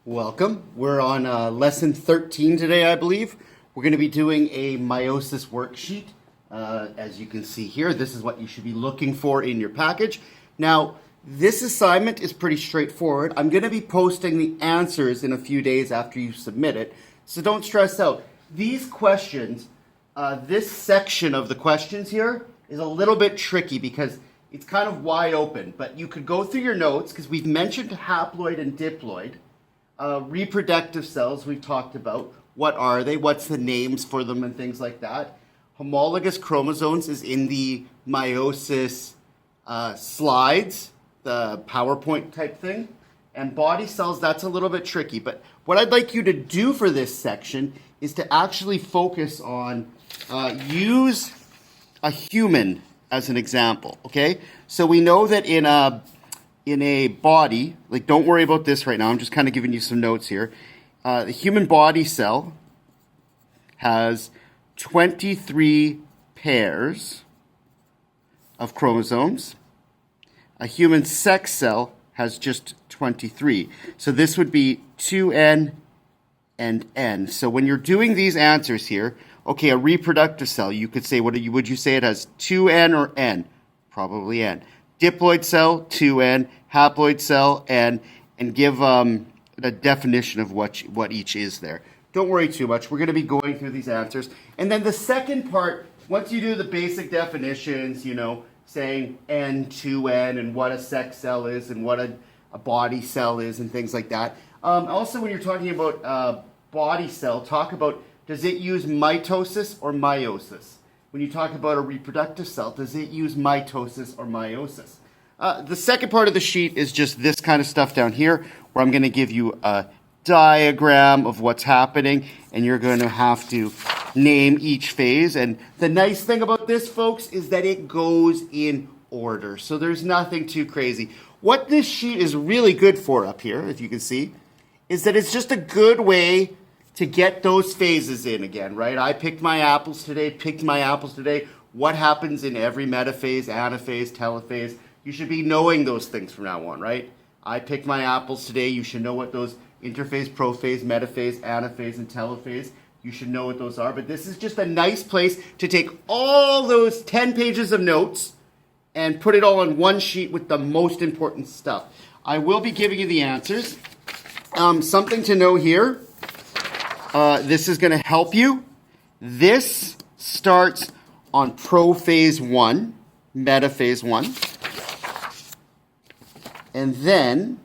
Welcome. We're on lesson 13 today, I believe. We're going to be doing a meiosis worksheet. As you can see here, this is what you should be looking for in your package. Now, this assignment is pretty straightforward. I'm going to be posting the answers in a few days after you submit it, so don't stress out. These questions, this section of the questions here is a little bit tricky because it's kind of wide open, but you could go through your notes because we've mentioned haploid and diploid. Reproductive cells we've talked about. What are they? What's the names for them and things like that. Homologous chromosomes is in the meiosis slides, the PowerPoint type thing. And body cells, that's a little bit tricky. But what I'd like you to do for this section is to actually focus on, use a human as an example, okay? So we know that in a body, like don't worry about this right now, I'm just kind of giving you some notes here. The human body cell has 23 pairs of chromosomes. A human sex cell has just 23. So this would be 2N and N. So when you're doing these answers here, okay, a reproductive cell, you could say, would you say it has 2N or N? Probably N. Diploid cell, 2N, haploid cell, N, and give a definition of what each is there. Don't worry too much. We're going to be going through these answers. And then the second part, once you do the basic definitions, you know, saying N, 2N, and what a sex cell is, and what a body cell is, and things like that. Also, when you're talking about body cell, talk about, does it use mitosis or meiosis? When you talk about a reproductive cell, does it use mitosis or meiosis? The second part of the sheet is just this kind of stuff down here, where I'm going to give you a diagram of what's happening, and you're going to have to name each phase. And the nice thing about this, folks, is that it goes in order, so there's nothing too crazy. What this sheet is really good for up here, if you can see, is that it's just a good way to get those phases in again, right? I picked my apples today, What happens in every metaphase, anaphase, telophase? You should be knowing those things from now on, right? I picked my apples today. You should know what those interphase, prophase, metaphase, anaphase, and telophase. You should know what those are. But this is just a nice place to take all those 10 pages of notes and put it all on one sheet with the most important stuff. I will be giving you the answers. Something to know here. This is going to help you. This starts on prophase 1, metaphase 1. And then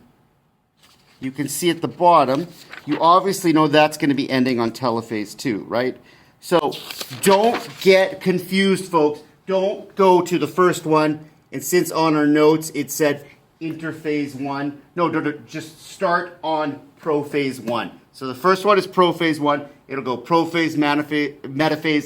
you can see at the bottom, you obviously know that's going to be ending on telophase 2, right? So don't get confused, folks. Don't go to the first one. And since on our notes it said interphase 1, no, just start on prophase 1. So the first one is prophase 1. It'll go prophase, metaphase,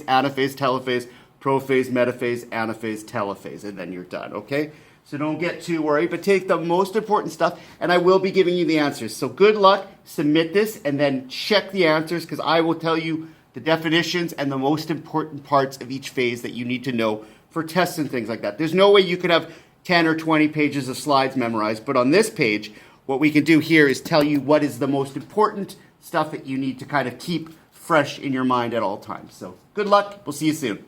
anaphase, telophase, prophase, metaphase, anaphase, telophase, and then you're done, okay? So don't get too worried, but take the most important stuff, and I will be giving you the answers. So good luck, submit this, and then check the answers, because I will tell you the definitions and the most important parts of each phase that you need to know for tests and things like that. There's no way you could have 10 or 20 pages of slides memorized, but on this page, what we can do here is tell you what is the most important stuff that you need to kind of keep fresh in your mind at all times. So good luck. We'll see you soon.